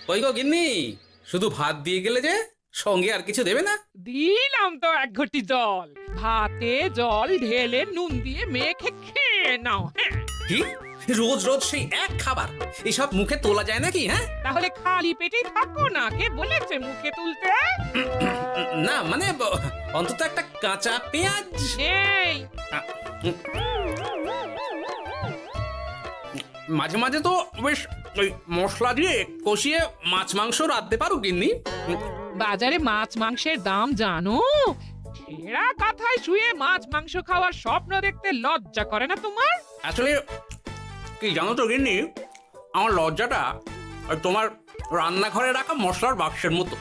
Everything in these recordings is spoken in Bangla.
কই গো গিন্নি, শুধু ভাত দিয়ে গেলে যে, সঙ্গে আর কিছু দেবে না? দিলাম তো এক ঘটি জল। ভাতে জল ঢেলে নুন দিয়ে মেখে খেয়ে নাও। হ্যাঁ, কি রোজ রোজ সেই এক খাবার? এসব মুখে তোলা যায় নাকি? হ্যাঁ, তাহলে খালি পেটেই থাকো না, কে বলেছে মুখে তুলতে? না মানে অন্তত একটা কাঁচা পেঁয়াজ। এই মাঝে মাঝে তো বেশ ওই মশলা দিয়ে কষিয়ে মাছ মাংস রাঁধতে পারো গিন্নি। বাজারে মাছ মাংসের দাম জানো? ছেঁড়া কাঁথায় শুয়ে মাছ মাংস খাওয়ার স্বপ্ন দেখতে লজ্জা করে না তোমার? আসলে কি জানো তো গিন্নি, আমার লজ্জাটা ওই তোমার রান্নাঘরে রাখা মশলার বাক্সের মতো,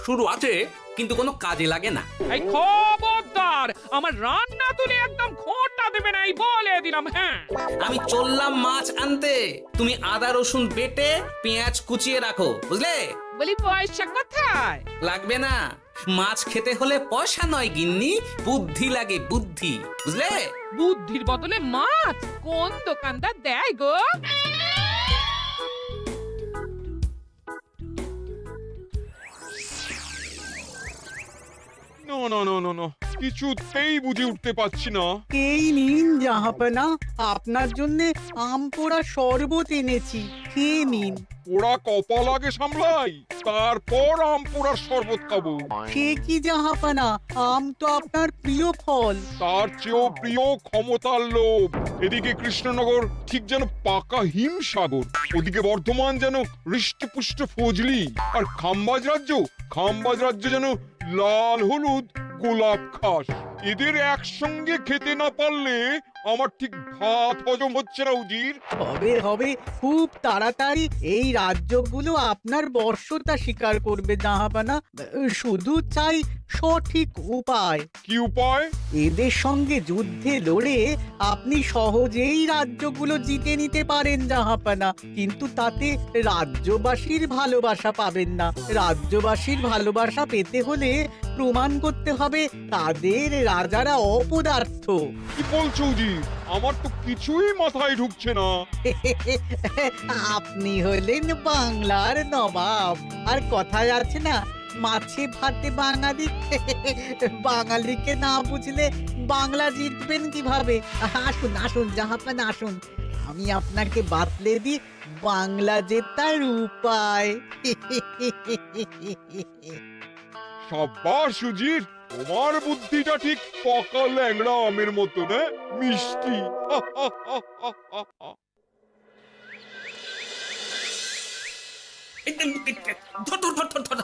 শুরু আছে কিন্তু কোনো কাজে লাগে না। এই খবরদার, আমার রান্না তুলে একদম খোঁটা দেবে না, এই বলে দিলাম। হ্যাঁ, আমি চললাম মাছ আনতে, তুমি আদা রসুন বেটে পেঁয়াজ কুচিয়ে রাখো, বুঝলে? বলি পয়সা কোথায়? লাগবে না, মাছ খেতে হলে পয়সা নয় গিন্নি, বুদ্ধি লাগে, বুদ্ধি, বুঝলে? বুদ্ধির বদলে মাছ কোন দোকানদার দেয় গো? না না না না না, কিছুতেই বুঝে উঠতে পারছি না। এই নিন জাহাপনা, আপনার জন্য আম পোড়া শরবত এনেছি, খেয়ে নিন। ওরা কপাল আগে সামলাই, তারপর আম পোড়ার শরবত খাবো। সে কি জাহাপনা, আম তো আপনার প্রিয় ফল। তার চেয়েও প্রিয় ক্ষমতার লোভ। এদিকে কৃষ্ণনগর ঠিক যেন পাকা হিমসাগর, ওদিকে বর্ধমান যেন হৃষ্টপুষ্ট ফজলি, আর খাম্বাজ রাজ্য যেন লাল হলুদ গোলাপ ঘাস। এদের একসঙ্গে খেতে না পারলে আমার ঠিক ভাত হজম হচ্ছে না উজির। হবে হবে, খুব তাড়াতাড়ি এই রাজ্যগুলো আপনার বর্ষতা স্বীকার করবে জাহাপনা। শুধু চাই সঠিক উপায়। কি উপায়? এদের সঙ্গে যুদ্ধে লড়ে আপনি সহজেই রাজ্যগুলো জিতে নিতে পারেন জাহাপনা, কিন্তু তাতে রাজ্যবাসীর ভালোবাসা পাবেন না। রাজ্যবাসীর ভালোবাসা পেতে হলে প্রমাণ করতে হবে তাদের রাজারা অপদার্থ। কি বলছো উজির? আমার তো কিছুই মাথায় ঢুকছে না। আপনি হলেন বাংলার নবাব, আর কথায় আছে না, মাছে ভাতে বাঙালি। বাঙালিকে না বুঝলে বাংলা জিতবেন কিভাবে? আসুন আসুন জাহাপানা, আসুন, আমি আপনাকে বাতলে দিই বাংলা জেতার উপায়। সাব্বাস উজির, তোমার বুদ্ধিটা ঠিক পাকা ল্যাংড়া আমের মতো না, মিষ্টি। ধর ধর ধর ধর ধর,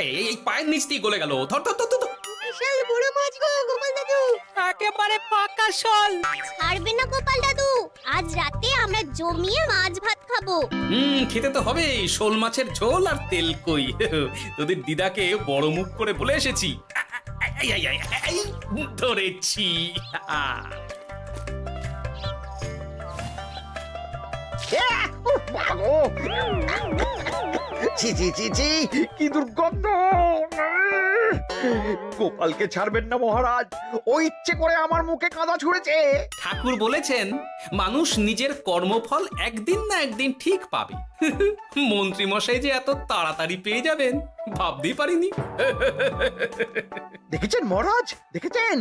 এই পায়ের নিচ দিয়ে গলে গেল, ধর ধর ধর ধর। বিশাল বড় মাছ গো গোপাল দাদু। একেবারে পাকা শোল। ছাড়বে না গোপাল দাদু, আজ রাতে আমরা জমিয়ে মাছ ভাত খাবো। খেতে তো হবে শোল মাছের ঝোল আর তেল কই। তোদের দিদাকে বড় মুখ করে বলে এসেছি, এই, ধরেছি। ছি ছি ছি ছি, কি দুর্গন্ধ! গোপালকে ছাড়বেন না মহারাজ, ও ইচ্ছে করে আমার মুখে কাদা ছুঁড়েছে। ঠাকুর বলেছেন মানুষ নিজের কর্মফল একদিন না একদিন ঠিক পাবে। মন্ত্রী মশাই যে এত তাড়াতাড়ি পেয়ে যাবেন ভাবতেই পারিনি। দেখেছেন মহারাজ, দেখেছেন?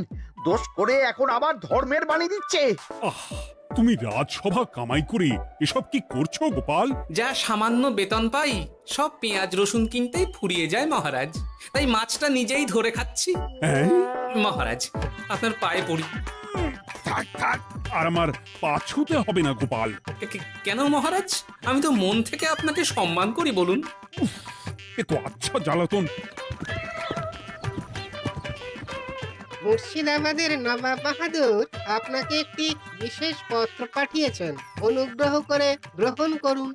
দোষ করে এখন আবার ধর্মের বাণী দিচ্ছে। তুমি রাজসভা কামাই করে এসব কি করছো গোপাল? যা সামান্য বেতন পাই সব পেঁয়াজ রসুন কিনতেই ফুরিয়ে যায় মহারাজ, তাই মাছটা নিজেই ধরে খাচ্ছি। হ্যাঁ? মহারাজ আপনার পায়ে পড়ি। থাক থাক, আর আমার পা ছুঁতে হবে না গোপাল। কেন মহারাজ? আমি তো মন থেকে আপনাকে সম্মান করি, বলুন। এ তো আচ্ছা জ্বালাতন। মুর্শিদাবাদের নবাব বাহাদুর আপনাকে একটি বিশেষ পত্র পাঠিয়েছেন, অনুগ্রহ করে গ্রহণ করুন।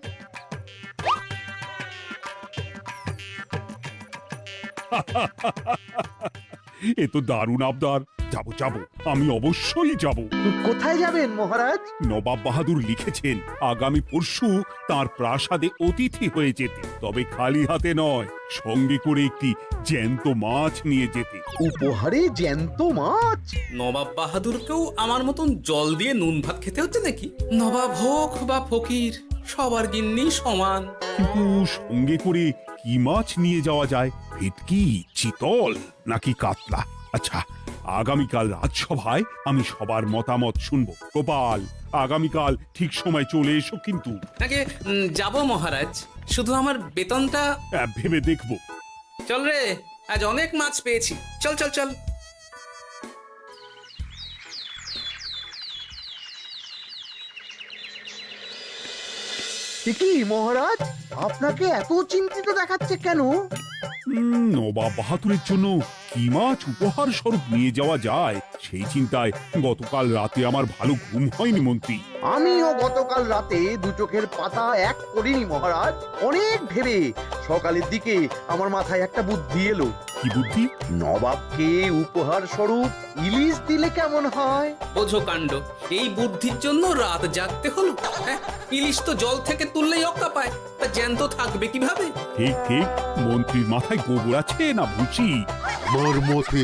এ তো দারুণ আবদার। যাবো যাবো, আমি অবশ্যই যাব। কোথায় যাবেন মহারাজ? নবাব বাহাদুর লিখেছেন আগামী পরশু তার প্রাসাদে অতিথি হয়ে যেতে, তবে খালি হাতে নয়, সঙ্গে করে একটি জ্যান্ত মাছ নিয়ে যেতে। উপহারে জ্যান্ত মাছ? নবাব বাহাদুরকেও আমার মতন জল দিয়ে নুন ভাত খেতে হচ্ছে নাকি? নবাব হোক বা ফকির, সবার গিন্নি সমান। কিন্তু সঙ্গে করে কি মাছ নিয়ে যাওয়া যায়? ভেটকি, চিতল নাকি কাতলা? আচ্ছা, আগামীকাল রাজসভায় আমি সবার মতামত শুনবো। গোপাল, আগামীকাল ঠিক সময় চলে এসো কিন্তু। আগে যাব মহারাজ, শুধু আমার বেতনটা। ভেবে দেখবো। চল রে, আজ অনেক মাছ পেয়েছি। চল চল চল। কি মহারাজ, আপনাকে এত চিন্তিত দেখাচ্ছে কেন? নবাব বাহাদুরের জন্য কি মাছ উপহার স্বরূপ নিয়ে যাওয়া যায় সেই চিন্তায় গতকাল রাতে আমার ভালো ঘুম হয়নি মন্ত্রী। আমিও গতকাল রাতে দু চোখের পাতা এক করিনি মহারাজ। অনেক ভেবে সকালের দিকে আমার মাথায় একটা বুদ্ধি এলো। কি বুদ্ধি? নবাবকে উপহার স্বরূপ ইলিশ দিলে কেমন হয়? বোঝো কাণ্ড, এই বুদ্ধির জন্য রাত জাগতে হলো। হ্যাঁ, ইলিশ তো জল থেকে তুললেই অক্কা পায়, তা জ্যান্ত থাকবে কিভাবে? ঠিক ঠিক, মন্ত্রীর মাথায় গোবর আছে না ভুসি? আমার মতে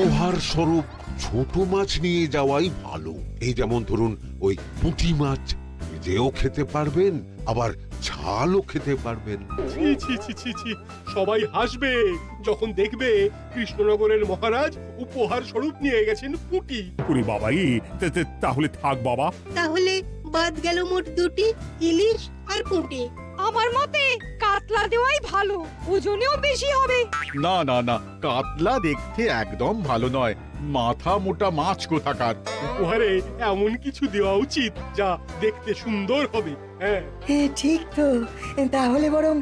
উপহার স্বরূপ ছোট মাছ নিয়ে যাওয়াই ভালো। এই যেমন ধরুন ওই পুঁটি মাছ, নিজেও খেতে পারবেন আবার ঝালও খেতে পারবেন। ছি ছি ছি ছি ছি, সবাই হাসবে যখন দেখবে কৃষ্ণনগরের মহারাজ উপহার স্বরূপ নিয়ে গেছেন পুঁটি। ওরে বাবা, তাহলে থাক বাবা। তাহলে বাদ গেল মোট দুটি, ইলিশ আর পুঁটি। আমার মতে কাতলা দেওয়াই ভালো, ওজনেও বেশি হবে। না না না, কাতলা দেখতে একদম ভালো নয়, মাথা মোটা মাছ কোথাকার। উপহারে এমন কিছু দেওয়া উচিত যা দেখতে সুন্দর হবে। হ্যাঁ ঠিক তো, তাহলে বরং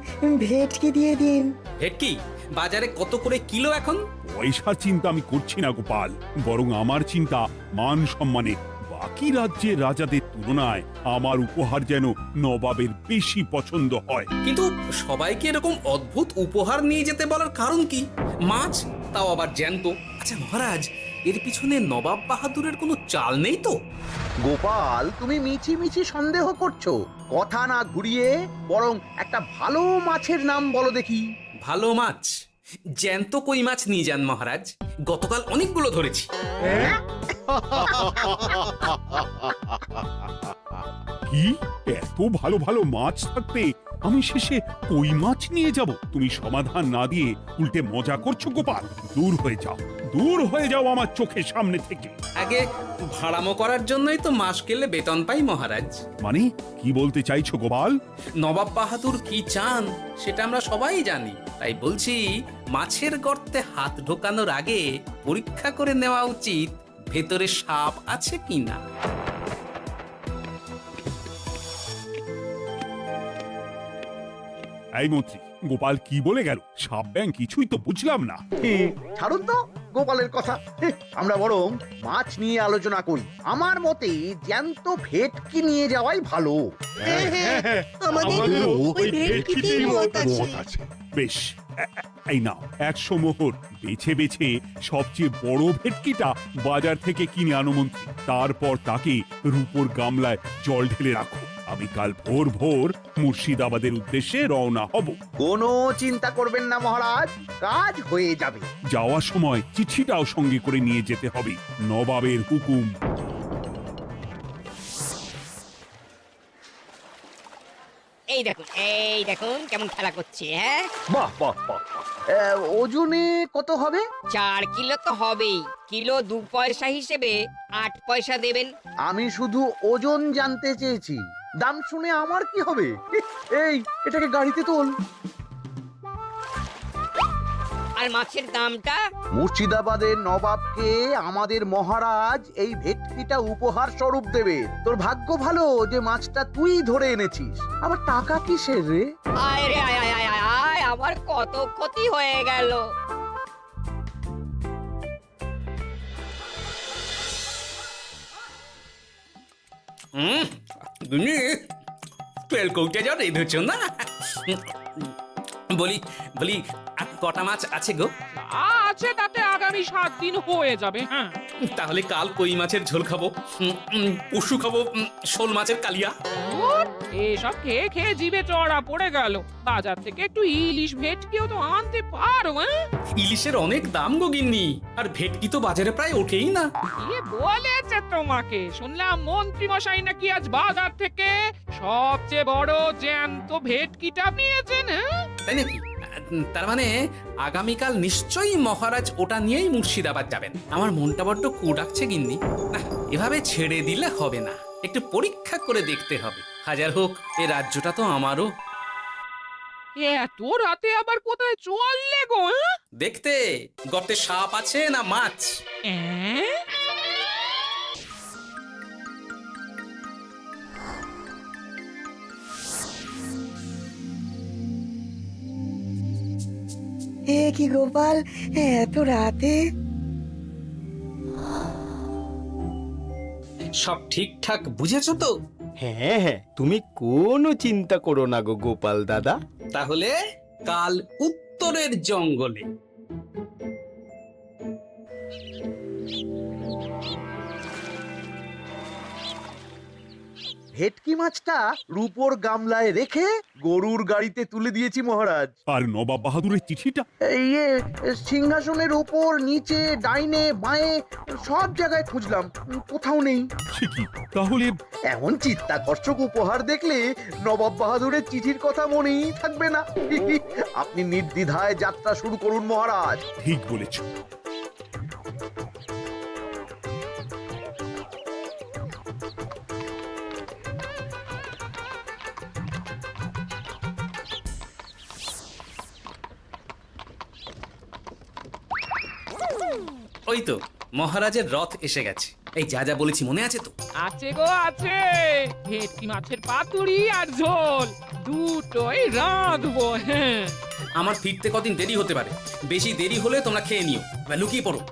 ভেটকি দিয়ে দিন। ভেটকি বাজারে কত করে কিলো এখন? পয়সার চিন্তা আমি করছি না গোপাল, বরং আমার চিন্তা মান সম্মানে। বাকি রাজ্যের রাজাদের তুলনায় আমার উপহার যেন নবাবের বেশি পছন্দ হয়। কিন্তু সবাইকে এরকম অদ্ভুত উপহার নিয়ে যেতে বলার কারণ কি? মাছ, তাও আবার জ্যান্ত। আচ্ছা মহারাজ, এর পিছনে নবাব বাহাদুরের কোনো চাল নেই তো? গোপাল, তুমি মিছি মিছি সন্দেহ করছো। কথা না ঘুরিয়ে বরং একটা ভালো মাছের নাম বলো দেখি। ভালো মাছ? জ্যান্ত কই মাছ নিয়ে যান মহারাজ, গতকাল অনেকগুলো ধরেছি। কি, এত ভালো ভালো মাছ থাকতে আমি শেষে কই মাছ নিয়ে যাব? তুমি সমাধান না দিয়ে উল্টে মজা করছো গোপাল। দূর হয়ে যাও, দূর হয়ে যাও আমার চোখের সামনে থেকে। আগে ভাড়ামো করার জন্যই তো মাস গেলে বেতন পাই মহারাজ। মানে কি বলতে চাইছো গোপাল? নবাব বাহাদুর কি চান সেটা আমরা সবাই জানি, তাই বলছি মাছের গর্তে হাত ঢোকানোর আগে পরীক্ষা করে নেওয়া উচিত ভেতরে সাপ আছে কিনা। এই মন্ত্রী, গোপাল কি বলে গেল? সাপ ব্যাং কিছুই তো বুঝলাম না। ছাড়ুন তো গোপালের কথা, আমরা বরং মাছ নিয়ে আলোচনা করি। আমার মতে জ্যান্ত ভেটকি নিয়ে যাওয়াই ভালো। আমাদের ওই ভেটকিতেই মত আছে। বেশ, এই নাও 100 মোহর। বেছে বেছে সবচেয়ে বড় ভেটকিটা বাজার থেকে কিনে আনো মন্ত্রী। তারপর তাকে রূপোর গামলায় জল ঢেলে রাখো। আমি কাল ভোর ভোর মুর্শিদাবাদের উদ্দেশ্যে রওনা হব। কোনো চিন্তা করবেন না মহারাজ, কাজ হয়ে যাবে। যাওয়ার সময় চিঠিটাও সঙ্গে করে নিয়ে যেতে হবে। নবাবের হুকুম। এই দেখুন কেমন খেলা করছে। হ্যাঁ, বাহ বাহ বাহ। ওজনে কত হবে? 4 কিলো তো হবেই। কিলো 2 পয়সা হিসেবে 8 পয়সা দেবেন। আমি শুধু ওজন জানতে চেয়েছি, দাম শুনে আমার কি হবে? এই, এটাকে গাড়িতে তোল। আর মাছের দামটা? মুর্শিদাবাদের নবাবকে আমাদের মহারাজ এই ভেটকিটা উপহার স্বরূপ দেবে। তোর ভাগ্য ভালো যে মাছটা তুই ধরে এনেছিস। আবার টাকা কিসের রে? আয় রে আয় আয় আয় আয় আয়, আমার কত ক্ষতি হয়ে গেল। গুনি তেল কৌটে যা রেঁধেছ না। বলি বলি আর কটা মাছ আছে গো? আছে তাতে আগামী 7 দিন হয়ে যাবে। হ্যাঁ, তাহলে কাল কই মাছের ঝোল খাবো, পশু খাবো শোল মাছের কালিয়া। এসব খেয়ে খেয়ে জিভে চড়া পড়ে গেল। বাজার থেকে একটু ইলিশ ভেটকিও তো আনতে পারো। ইলিশের অনেক দাম গো গিন্নি, আর ভেটকি তো বাজারে প্রায় ওঠেই না। কে বলেছে তোমাকে? শুনলাম মন্ত্রী মশাই নাকি আজ বাজার থেকে সবচেয়ে বড় জ্যান্ত ভেটকিটা নিয়েছেন। তাই নাকি? তার মানে আগামীকাল নিশ্চয়ই মহারাজ ওটা নিয়েই মুর্শিদাবাদ যাবেন। আমার মনটা বড্ড কু ডাকছে গিন্নি। না, এভাবে ছেড়ে দিলে হবে না, একটু পরীক্ষা করে দেখতে হবে। হাজার হোক এ রাজ্যটা তো আমারও। এত রাতে আবার কোথায় চললে গো? দেখতে গর্তে সাপ আছে না মাছ। এ কি গোপাল, এত রাতে? সব ঠিকঠাক বুঝেছো তো? হ্যাঁ হ্যাঁ, তুমি কোনো চিন্তা করো না গো গোপাল দাদা। তাহলে কাল উত্তরের জঙ্গলে। ভেটকি মাছটা রূপোর গামলায় রেখে গরুর গাড়িতে তুলে দিয়েছি মহারাজ। আর নবাব বাহাদুরের চিঠিটা? ইয়ে, সিংহাসনের ওপর, নিচে, ডাইনে, বাঁয়ে সব জায়গায় খুঁজলাম, কোথাও নেই। সে কি তাহলে? এমন চিত্তাকর্ষক উপহার দেখলে নবাব বাহাদুরের চিঠির কথা মনেই থাকবে না। আপনি নির্দ্বিধায় যাত্রা শুরু করুন মহারাজ। ঠিক বলেছ। ওই তো মহারাজের রথ এসে গেছে। এই যা যা বলেছি মনে আছে তো? আছে গো আছে। ভেটকি মাছের পাতুরি আর ঝোল দুটোই রাঁধবো। হ্যাঁ, আমার ফিরতে কদিন দেরি হতে পারে, বেশি দেরি হলে তোমরা খেয়ে নিও, এবার লুকিয়ে পড়ো।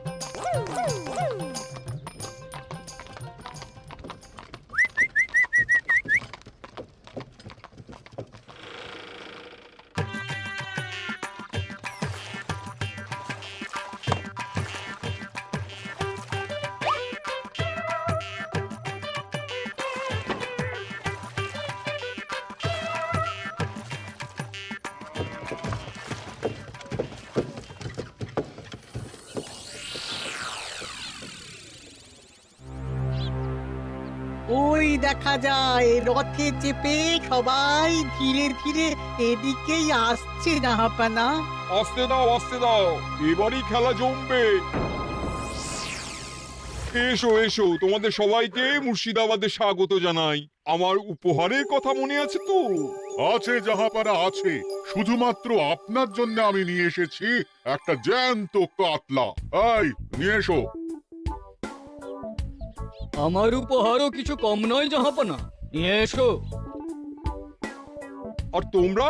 ওই দেখা যায় রথে চেপে সবাই ধীরে ধীরে এদিকেই আসছে জাহাপানা। আসতে দাও, আসতে দাও, এবারই খেলা জমবে। এসো এসো, তোমাদের সবাইকে মুর্শিদাবাদে স্বাগত জানাই। আমার উপহারের কথা মনে আছে তো? আছে জাহাপানা আছে, শুধুমাত্র আপনার জন্য আমি নিয়ে এসেছি একটা জ্যান্ত কাতলা। এই নিয়ে এসো। আমার উপহারও কিছু কম নয় জাহাপানা, নিয়ে এসো। আর তোমরা?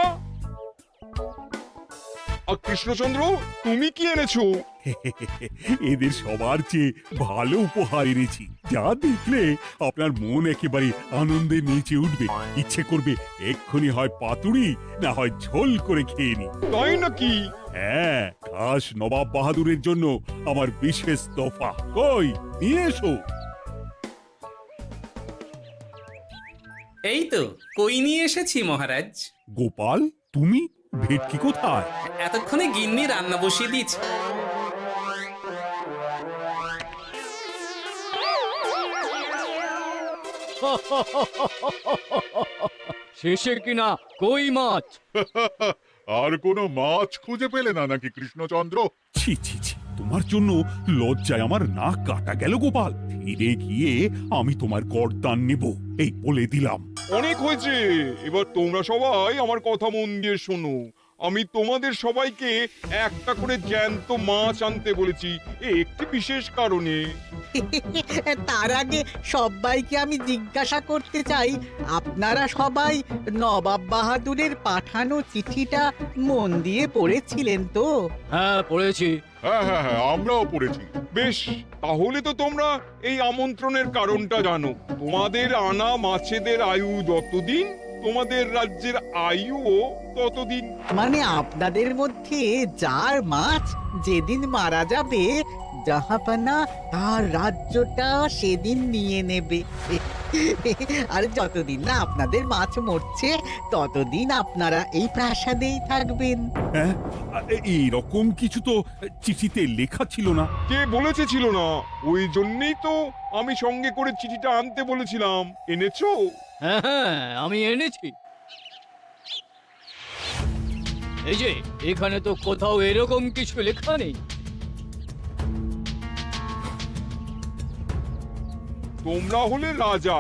আর কৃষ্ণচন্দ্র, তুমি কি এনেছো? এদের সবার চেয়ে ভালো উপহার এনেছি, যা দেখলে আপনার মন একেবারে আনন্দে নেচে উঠবে। ইচ্ছে করবে এক্ষুনি হয় পাতুরি না হয় ঝোল করে খেয়ে নি। তাই নাকি? হ্যাঁ, খাস নবাব বাহাদুরের জন্য আমার বিশেষ তোফা। কই নিয়ে এসো। এই তো কই নিয়ে এসেছি মহারাজ। গোপাল, তুমি? ভেটকি কোথায়? এতক্ষণে গিন্নি রান্না বসিয়ে দিয়েছে। শেষে কিনা কই মাছ? আর কোনো মাছ খুঁজে পেলে না নাকি কৃষ্ণচন্দ্র? ছি ছি ছি, তোমার জন্য লজ্জায় আমার নাক কাটা গেল গোপাল। ফিরে গিয়ে আমি তোমার গর্দান নেব, এই বলে দিলাম। অনেক হয়েছে, এবার তোমরা সবাই আমার কথা মন দিয়ে শোনো। আমি তোমাদের সবাইকে একটা করে জ্যান্ত মাছ আনতে বলেছি একটি বিশেষ কারণে। তার আগে সবাইকে আমি জিজ্ঞাসা করতে চাই, আপনারা সবাই নবাব বাহাদুরের পাঠানো চিঠিটা মন দিয়ে পড়েছিলেন তো? হ্যাঁ পড়েছি। হ্যাঁ হ্যাঁ হ্যাঁ, আমরাও পড়েছি। বেশ, তাহলে তো তোমরা এই আমন্ত্রণের কারণটা জানো। তোমাদের আনা মাছেদের আয়ু যতদিন, তোমাদের রাজ্যের আয়ুও ততদিন। মানে আপনাদের মধ্যে যার মাছ যেদিন মারা যাবে, জাহাপানা তার রাজ্যটা সেদিন নিয়ে নেবে। আর যতদিন না আপনাদের মাছ মরছে ততদিন আপনারা এই প্রাসাদেই থাকবেন। হ্যাঁ, এইরকম কিছু তো চিঠিতে লেখা ছিল না। কে বলেছে ছিল না? ওই জন্যই তো আমি সঙ্গে করে চিঠিটা আনতে বলেছিলাম। এনেছো? হ্যাঁ হ্যাঁ, আমি এনেছি। এই যে এখানে তো কোথাও এরকম কিছু লেখা নেই। তোমরা হলে রাজা,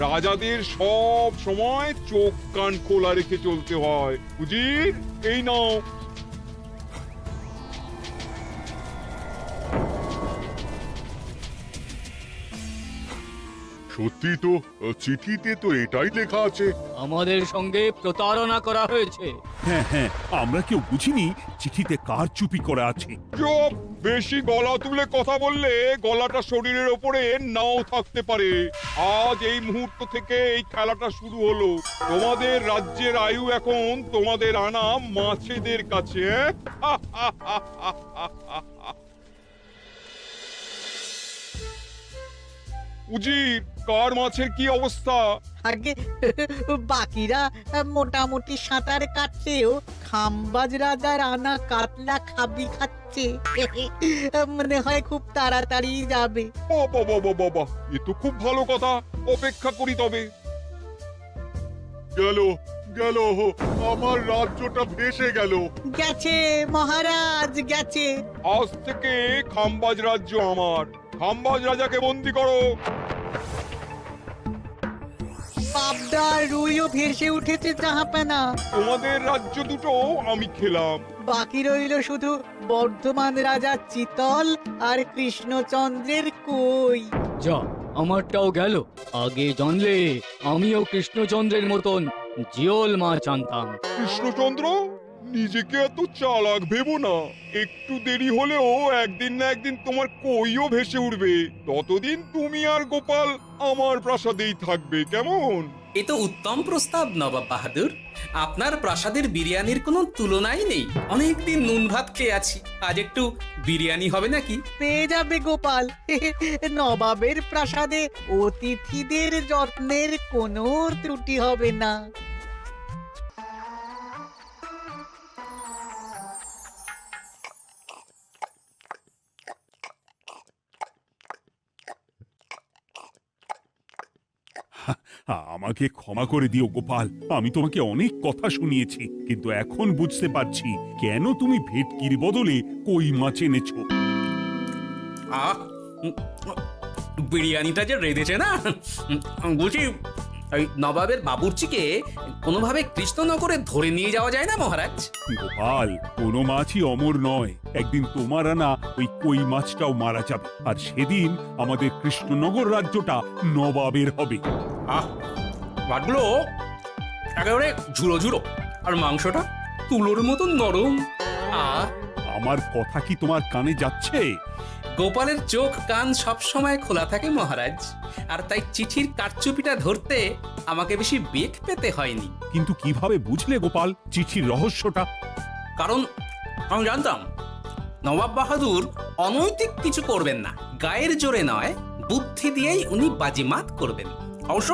রাজাদের সব সময় চোখ কান খোলা রেখে চলতে হয়। উজির, এই নাও। সত্যি তো, চিঠিতে তো এটাই লেখা আছে। আমাদের সঙ্গে প্রতারণা করা হয়েছে। হ্যাঁ হ্যাঁ, আমরা কেউ বুঝিনি চিঠিতে কার চুপি করা আছে। চুপ! বেশি গলা তুলে কথা বললে গলাটা শরীরের ওপরে নাও থাকতে পারে। আজ এই মুহূর্ত থেকে এই খেলাটা শুরু হলো। তোমাদের রাজ্যের আয়ু এখন তোমাদের আনা মাছেদের কাছে। উজির, কার মাছের কি অবস্থা? আগে বাকিরা মোটামুটি সাঁতার কাটছেও, খাম্বাজ রাজার আনা কাতলা খাবি খাচ্ছে। মনে হয় খুব তাড়াতাড়ি যাবে। বাবা বাবা বাবা, এ তো খুব ভালো কথা। অপেক্ষা করি তবে। গেল গেল, আমার রাজ্যটা ভেসে গেল। গেছে মহারাজ, গেছে। আজ থেকে খাম্বাজ রাজ্য আমার। খাম্বাজ রাজাকে বন্দি করো। পাবদার রুইও ভেসে উঠেছে জাহাপানা। তোমাদের রাজ্য দুটো আমি খেলাম। বাকি রইল শুধু বর্ধমান রাজা চিতল আর কৃষ্ণচন্দ্রের কই। যা, আমারটাও গেল। আগে জানলে আমিও কৃষ্ণচন্দ্রের মতন জিওল মাছ আনতাম। কৃষ্ণচন্দ্র, নিজেকে এত চালাক ভেবো না। একটু দেরি হলেও একদিন না একদিন তোমার কইও ভেসে উঠবে। ততদিন তুমি আর গোপাল আমার প্রাসাদেই থাকবে, কেমন? এ তো উত্তম প্রস্তাব নবাব বাহাদুর। আপনার প্রাসাদের বিরিয়ানির কোনো তুলনাই নেই। অনেকদিন নুন ভাত খেয়ে আছি, আজ একটু বিরিয়ানি হবে নাকি? পেয়ে যাবে গোপাল। নবাবের প্রাসাদে অতিথিদের যত্নের কোনো ত্রুটি হবে না। আমাকে ক্ষমা করে দিও গোপাল, আমি তোমাকে অনেক কথা শুনিয়েছি, কিন্তু এখন বুঝতে পারছি কেন তুমি ভেটকির বদলে কই মাছ এনেছো। আহ, বিরিয়ানিটা যে রেঁধেছে না, বুঝি এই নবাবের বাবুর্চিকে কোনোভাবে কৃষ্ণনগরে ধরে নিয়ে যাওয়া যায় না মহারাজ? গোপাল, কোনো মাছই অমর নয়। একদিন তোমার আনা ওই কই মাছটাও মারা যাবে, আর সেদিন আমাদের কৃষ্ণনগর রাজ্যটা নবাবের হবে। আহ, মাছগুলো একেবারে ঝুড়ো ঝুড়ো, আর মাংসটা তুলোর মতন নরম। আহ, আমার কথা কি তোমার কানে যাচ্ছে? গোপালের চোখ কান সব সময় খোলা থাকে মহারাজ, আর তাই চিঠির কারচুপিটা ধরতে আমাকে বেশি বেগ পেতে হয়নি। কিন্তু কিভাবে বুঝলে গোপাল চিঠির রহস্যটা? কারণ আমি জানতাম নবাব বাহাদুর অনৈতিক কিছু করবেন না। গায়ের জোরে নয়, বুদ্ধি দিয়েই উনি বাজিমাত করবেন। অবশ্য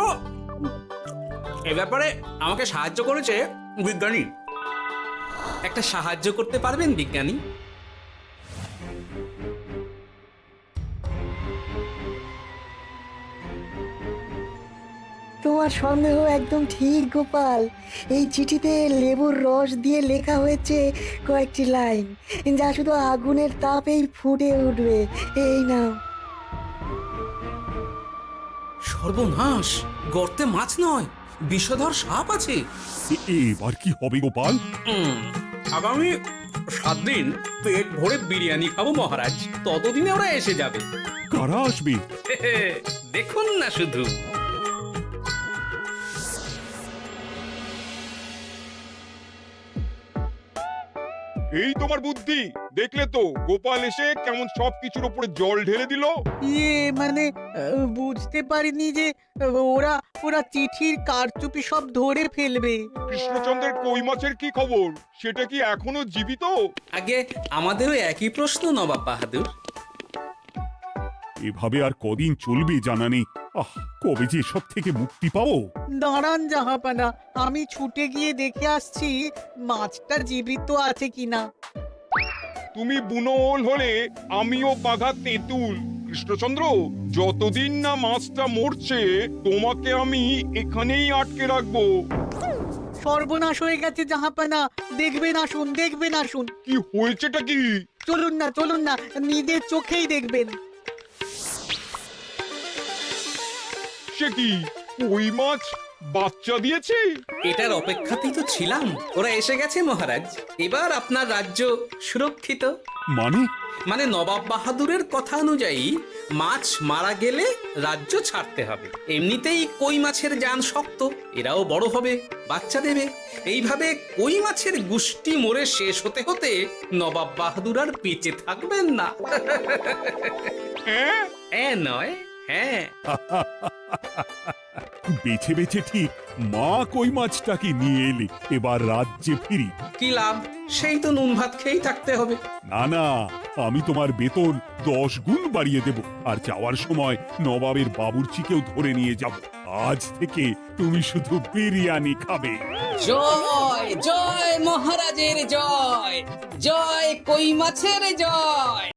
এ ব্যাপারে আমাকে সাহায্য করেছে বিজ্ঞানী। একটা সাহায্য করতে পারবেন বিজ্ঞানী? তোমার সন্দেহ একদম ঠিক গোপাল। এই চিঠিতে লেবুর রস দিয়ে লেখা হয়েছে কয়েকটি লাইন, যা শুধু আগুনের তাপেই ফুটে উঠবে। এই নাও। সর্বনাশ! গর্তে মাছ নয়, বিষধর সাপ আছে। এবার কি হবে গোপাল? আগামী 7 দিন পেট ভরে বিরিয়ানি খাবো মহারাজ। ততদিনে ওরা এসে যাবে। কারা আসবে? দেখুন না শুধু। এই তোমার বুদ্ধি, দেখলে তো গোপাল এসে কেমন সবকিছুর উপরে জল ঢেলে দিল। মানে বুঝতে পারিনি যে ওরা ওরা চিঠির কারচুপি সব ধরে ফেলবে। কৃষ্ণচন্দ্রের কই মাছের কি খবর? সেটা কি এখনো জীবিত? আগে আমাদেরও একই প্রশ্ন নবাব বাহাদুর। এভাবে আর কদিন চলবে জানা নেই। কবে যে এসব থেকে মুক্তি পাবো? দাঁড়ান জাহাপানা, আমি ছুটে গিয়ে দেখে আসছি মাছটা জীবিত আছে কিনা। তুমি বুনোল হলে আমিও বাঘা তেঁতুল। কৃষ্ণচন্দ্র, যতদিন না মাছটা মরছে তোমাকে আমি এখানেই আটকে রাখবো। সর্বনাশ হয়ে গেছে জাহাপানা, দেখবেন আসুন, দেখবেন আসুন। কি হয়েছেটা কি? চলুন না, নিজের চোখেই দেখবেন। সে কি, কই মাছ বাচ্চা দিয়েছে? এটার অপেক্ষাতেই তো ছিলাম। ওরা এসে গেছে মহারাজ। এবার আপনার রাজ্য সুরক্ষিত। মানে নবাব বাহাদুরের কথা অনুযায়ী মাছ মারা গেলে রাজ্য ছাড়তে হবে। এমনিতেই কই মাছের জান শক্ত, এরাও বড় হবে, বাচ্চা দেবে। এইভাবে কই মাছের গুষ্টি মরে শেষ হতে হতে নবাব বাহাদুর আর বেঁচে থাকবেন না। হ্যাঁ নয়, হ্যাঁ। বেছে বেছে ঠিক মা কই মাছটাকে নিয়ে এলে। এবার রাজ্যে ফিরি। কি লাভ? সেই তো নুন ভাত খেয়েই থাকতে হবে। না, আমি তোমার বেতন 10 গুণ বাড়িয়ে দেব। আর যাওয়ার সময় নবাবের বাবুর্চিকেও ধরে নিয়ে যাব। আজ থেকে তুমি শুধু বিরিয়ানি খাবে। জয় জয় মহারাজের জয়, জয় কই মাছের জয়।